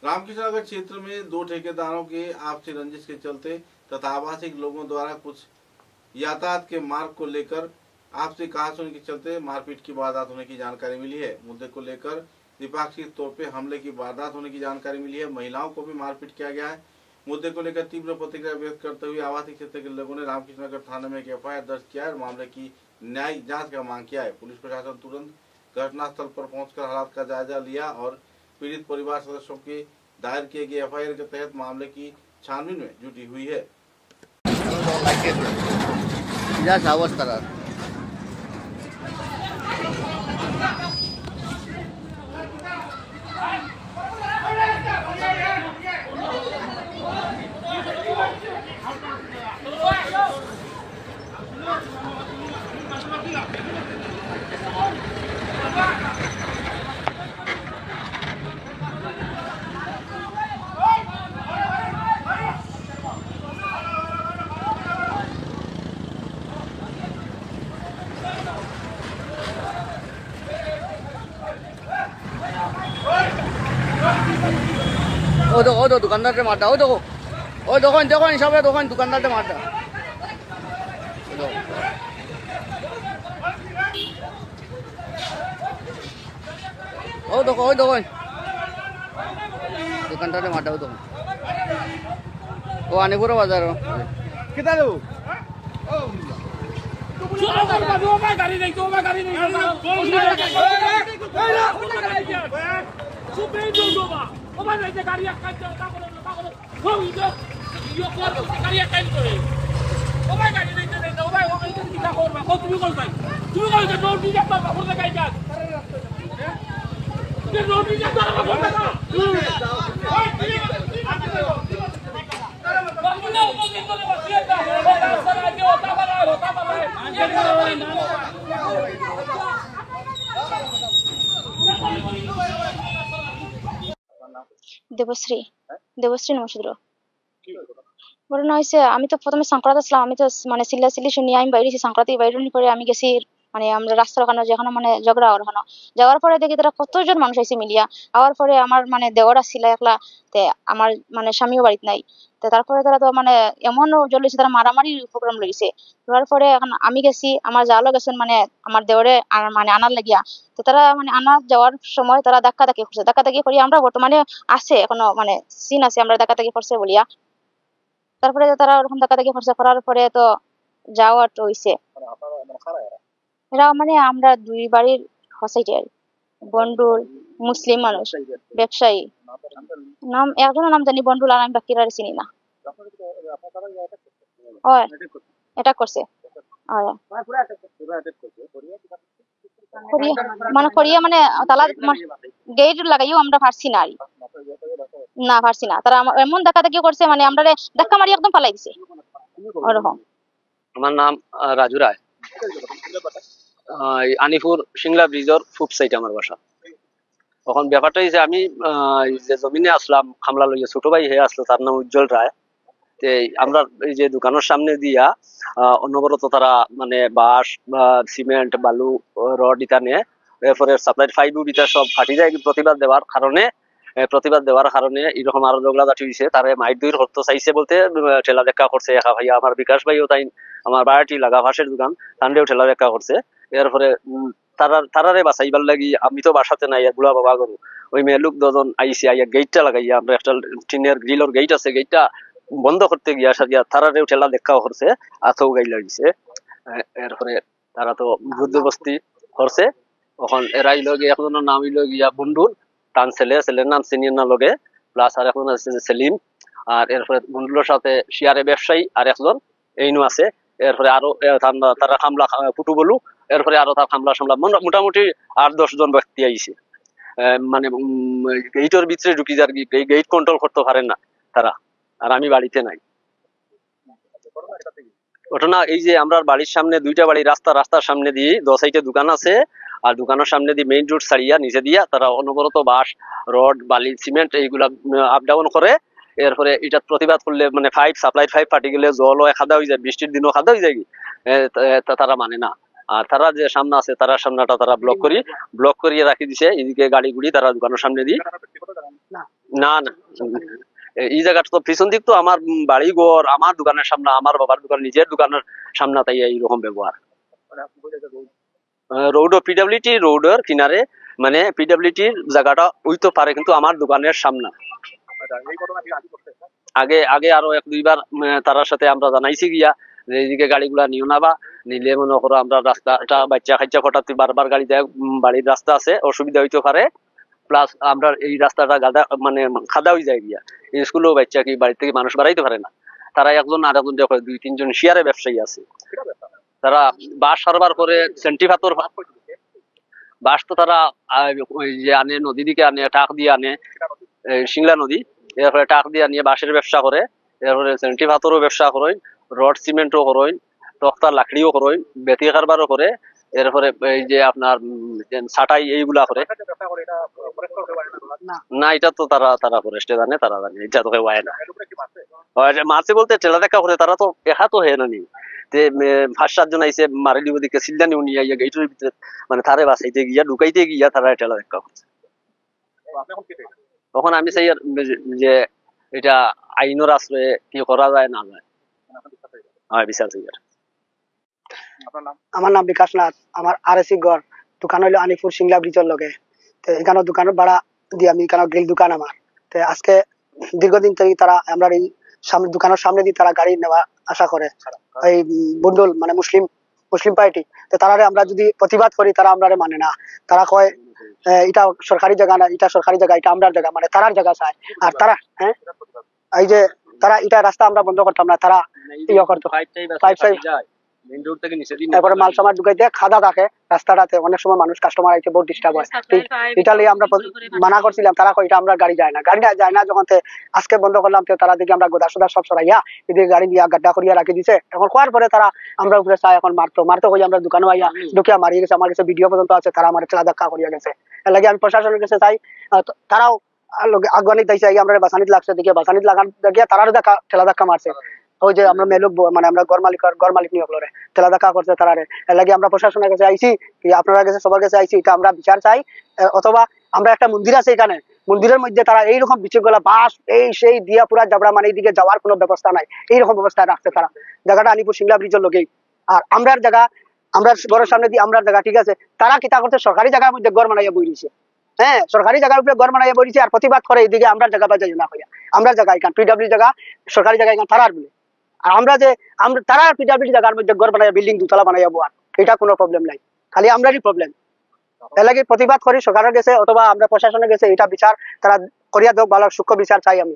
रामकृष्ण नगर क्षेत्र में दो ठेकेदारों के आपसी रंजिश के चलते तथा आवासिक लोगों द्वारा कुछ यातायात के मार्ग को लेकर आपसी कहासुनी के चलते मारपीट की वारदात होने की जानकारी मिली है। मुद्दे को लेकर द्विपाक्षिक तौर पे हमले की वारदात होने की जानकारी मिली है। महिलाओं को भी मारपीट किया गया है। मुद्दे को लेकर तीव्र प्रतिक्रिया व्यक्त करते हुए आवासीय क्षेत्र के लोगों ने रामकृष्ण नगर थाने में एक एफआईआर दर्ज किया है और मामले की न्यायिक जांच का मांग किया है। पुलिस प्रशासन तुरंत घटनास्थल पर पहुंचकर हालात का जायजा लिया और पीड़ित परिवार सदस्यों के दायर किए गए एफआईआर के तहत मामले की छानबीन में जुटी हुई है। ओ दो दुकानदार से मारता ओ देखो सब दुकानदार से मारता ओ देखो दुकानदार से मारता वो आने पूरा बाजार कितना दो गाड़ी नहीं দেবশ্রী নমস্কার। ঘটনা হয়েছে আমি তো প্রথমে সংক্রান্ত ছিলাম, আমি তো মানে চিল্লাচিল্লি শুনি আমি বাইরেছি সংক্রান্তি বাইরে করে আমি গেছি মানে আমরা রাস্তার ওখানে যেখানে মানে ঝগড়া ওখানে যাওয়ার পরে দেখি তারা কতজন মানুষ আইসে মিলিয়া আওয়ার পরে আমার মানে দেওয়ার ছিল একলা তে আমার মানে স্বামীও বাড়িতে নাই। তো তারপরে তারা তো মানে এমন জ্বলেছে তারা মারামারি প্রোগ্রাম লইছে। দেওয়ার পরে এখন আমি গেছি আমার যাওয়ালো গেছেন মানে আমার দেওরে মানে আনার লাগিয়া। তো তারা মানে আনার যাওয়ার সময় তারা ধাক্কাধাক্কি করছে, ধাক্কাধাক্কি করি আমরা বর্তমানে আছে এখনো মানে সিন আছে আমরা ধাক্কাধাক্কি করছে বলিয়া। তারপরে তারা ওরকম ধাক্কাধাক্কি করছে করার পরে তো যাওয়া তো হইছে। এরা মানে আমরা দুই বাড়ির হসাইটি আর বন্ডুল মুসলিম মানুষ ব্যবসায়ী নাম একজনের নাম জানি বন্ডুল আর আমি বাকিরা চিনি না। এটা করছে মানে করিয়া মানে তালা গেট লাগাইও আমরা পারছি না আর না পারছি না। তারা এমন ধাক্কাধাক্কি করছে মানে আমরা ধাক্কা মারি একদম পালাই দিছে ওরকম। আমার নাম রাজু রায়, আনিপুর সিংলা ব্রিজের ফুপ সাইড আমার বাসা। তখন ব্যাপারটা হয়েছে আমি যে জমিনে আসলাম খামলা লইয়া ছোট ভাই হয়ে আসলো তার নাম উজ্জ্বল রায়। আমরা এই যে দোকানের সামনে দিয়া অনবরত তারা মানে বাঁশ বা সিমেন্ট বালু রড ইটা নিয়ে এরপরে সাপ্লাই ফাইভ ইটা সব ফাটি যায় প্রতিবাদ দেওয়ার কারণে এরকম আরো ঝগড়াঝাটি হয়েছে। তারা মাইট দুই হতে চাইছে বলতে ঠেলা দেখা করছে একা ভাইয়া আমার বিকাশ ভাইও তাই আমার বাড়িটি লাগা ভাসের দোকান তান্ডেও ঠেলা দেখা করছে। এরপরে তারারে বাঁচাইবার লাগি আমি তো বাসাতে নাই বুড়া বাবা গরু ওই মেয়ে লোক দুজন আইসি আইয়া গেটটা লাগাইয়া আমরা একটা টিনের গ্রিলর গেট আছে গেটটা বন্ধ করতে গিয়া সারিয়া তারারেও ঠেলা দেখাও করছে আথৌ গাই লাগিছে। এরপরে তারা তো যুদ্ধবস্তি করছে। তখন এরাই লগে একজনের নাম হইল গিয়া বন্ডুল টান ছেলের নাম সিনিয়র না লগে প্লাস আর এখন আছে সেলিম। আর এরপরে বন্ডুলের সাথে শিয়ারে ব্যবসায়ী আর একজন এইনু আছে। এরপরে আরো তারা খামলা পুটু বলু এরপরে আরো তার খামলা সামলা মোটামুটি 8-10 জন ব্যক্তি আইছে। মানে গেটের ভিতরে ঢুকি যার গেট কন্ট্রোল করতে পারেন না তারা। আর আমি বাড়িতে নাই। ঘটনা এই যে আমরা বাড়ির সামনে দুইটা বাড়ি রাস্তার সামনে দিয়ে 10 সাইডে দোকান আছে আর দোকানের সামনে দিয়ে মেইন রোড ছাড়িয়া নিচে দিয়া তারা অনবরত বাঁশ রড বালি সিমেন্ট এইগুলা আপ ডাউন করে। এরপরে এটা প্রতিবাদ করলে মানে সাপ্লাই পাইপ ফাটি গেলে জলও খাদা হয়ে যায়, বৃষ্টির দিনও খাদা হয়ে যায় তারা মানে না। আর তারা যে সামনে আছে তারা সামনেটা তারা ব্লক করিয়ে রাখি দিছে। এদিকে গাড়ি গুড়ি তারা দোকানের সামনে দিয়ে না না এই জায়গাটা তো পিছন দিক তো আমার বাড়ি ঘর, আমার দোকানের সামনে, আমার বাবার দোকান, নিজের দোকানের সামনে, তাই এইরকম ব্যবহার। রোড ও পিডব্লিউটি রোডের কিনারে, মানে পিডব্লিউটির জায়গাটা ওই তো পারে, কিন্তু আমার দোকানের সামনে। আগে আগে আরো 1-2 বার তার সাথে আমরা জানাইছি গিয়া যে এইদিকে গাড়িগুলা নিও না, বা নিলে মনে করো আমরা রাস্তাটা বাচ্চা খাইচা ফটাতে বারবার গাড়ি দেয়, বাড়ির রাস্তা আছে, অসুবিধা হইতে পারে। প্লাস আমরা এই রাস্তাটা গাদা মানে খাদা হয়ে যায় গিয়া, স্কুলেও বাচ্চা কি বাড়ি থেকে মানুষ বাড়াইতে পারে না। তারা একজন আর একজন 2-3 জন শেয়ারে ব্যবসায়ী আছে, তারা বাঁশ সারবার করে সেন্টি পাথর বাঁশ তো তারা ওই যে আনে নদী দিকে আনে, টাক দিয়ে আনে, সিংলা নদী, এরপরে টাক দিয়ে আনিয়ে বাঁশের ব্যবসা করে, এরপরে সেন্টি পাথরও ব্যবসা করেন, রড সিমেন্টও করেন, তক্তার লাকড়িও করেন, বেতি কারবারও করে, এরপরে এই যে আপনার ছাটাই এইগুলা করে। না এটা তো তারা তারা ফরেস্টে জানে, তারা জানে, এটা তো কেউ হয় না। মাছে বলতে টেলা দেখা করে, তারা তো একা তো হয় না নি, 5-7 জন আইসে মারি দিব দিকে সিল্লানি উনিয়া গেটের ভিতরে মানে তারে বাঁচাইতে গিয়া ঢুকাইতে গিয়া তারা টেলা দেখা করছে। তখন আমি চাই যে এটা আইনের আশ্রয়ে কি করা যায় না যায়, হয় বিচার চাই। আমার নাম বিকাশ নাথ, আমার আরএসি গড় দোকান হইলো আনিপুর সিংলা ব্রিজের লগে। তো এখানে দোকানের ভাড়া দিয়ে আমি এখানে গ্রিল দোকান আমার। তো আজকে দীর্ঘদিন থেকে তারা আমরা এই সামনে দোকানের সামনে দিয়ে তারা গাড়ি নেওয়া আশা করে, এই বন্ডল মানে মুসলিম পার্টি। তো তারা আমরা যদি প্রতিবাদ করি তারা আমরা মানে না, তারা কয় এটা সরকারি জায়গা না, এটা সরকারি জায়গা, এটা আমরার জায়গা, মানে তারার জায়গা চায়। আর তারা এই যে তারা এটা রাস্তা আমরা বন্ধ করতাম না, তারা ইয়ে করতো তারপরে মাল সামার ঢুকাই দিয়ে খাদা থাকে রাস্তাটাতে, অনেক সময় মানুষ কাস্টমার আইছে বহুত ডিস্টার্ব হয়। এটা লিয়ে আমরা মানা করছিলাম, তারা কই এটা আমরা গাড়ি যায় না, গাড়ি যায় না। যখন আজকে বন্ধ করলাম তো তারা দেখি আমরা গোদা সোদা সব সরাইয়া এদিকে গাড়ি দিয়া গাড্ডা করিয়া রাখি দিছে। এখন কোয়ার পরে তারা আমরা উপরে চাই এখন মারতো হয়ে আমরা দোকানে আইয়া ঢুকিয়া মারিয়ে গেছে। আমার কাছে ভিডিও পর্যন্ত আছে, তারা আমার ঠেলা ধাক্কা করিয়া গেছে। এর লাগে আমি প্রশাসনের কাছে চাই তারাও আগুয়ানি দিয়েছে, আমরা বাসানিত লাগছে দেখে বাসানিত লাগান দেখিয়া তারারও ঠেলা ধাক্কা মারছে। ওই যে আমরা মেলুক মানে আমরা ঘর মালিক নিয়োগ করে ঠেলা দেখা করছে তারারে। এর লাগে আমরা প্রশাসনের কাছে আইছি, আপনারা কাছে সবার কাছে আইছি, এটা আমরা বিচার চাই। অথবা আমরা একটা মন্দির আছে এখানে, মন্দিরের মধ্যে তারা এইরকম বিচ্ছিগুলা বাস এই সেই দিয়া পুরা জাবড়া, মানে এইদিকে যাওয়ার কোনো ব্যবস্থা নাই, এইরকম ব্যবস্থা রাখছে তারা। জায়গাটা আলিপুর সিংলা ব্রিজের লোকেই, আর আমরার জায়গা, আমরা ঘরের সামনে দিয়ে আমরার জায়গা, ঠিক আছে। তারা কিতা করছে সরকারি জায়গার মধ্যে ঘর বানাইয়া বই দিয়েছে, হ্যাঁ সরকারি জায়গার উপরে ঘর বানাইয়া বই দিয়েছে, আর প্রতিবাদ করে এইদিকে আমরা জায়গা বাজাই না হইয়া আমরা জায়গা এখান পিডব্লিউ জায়গা, সরকারি জায়গা এখান তারার বলে। আর আমরা যে তারা পিডব্লিউ জায়গার মধ্যে ঘর বানাইয়া বিল্ডিং 2 তলা বানাইয়া বোয়ার, এটা কোনো প্রবলেম নাই, খালি আমরারই প্রবলেম। এর লাগে প্রতিবাদ করি সরকারের কাছে অথবা আমরা প্রশাসনের কাছে, এটা বিচার তারা করিয়া দেখ, ভালো সূক্ষ্ম বিচার চাই আমি।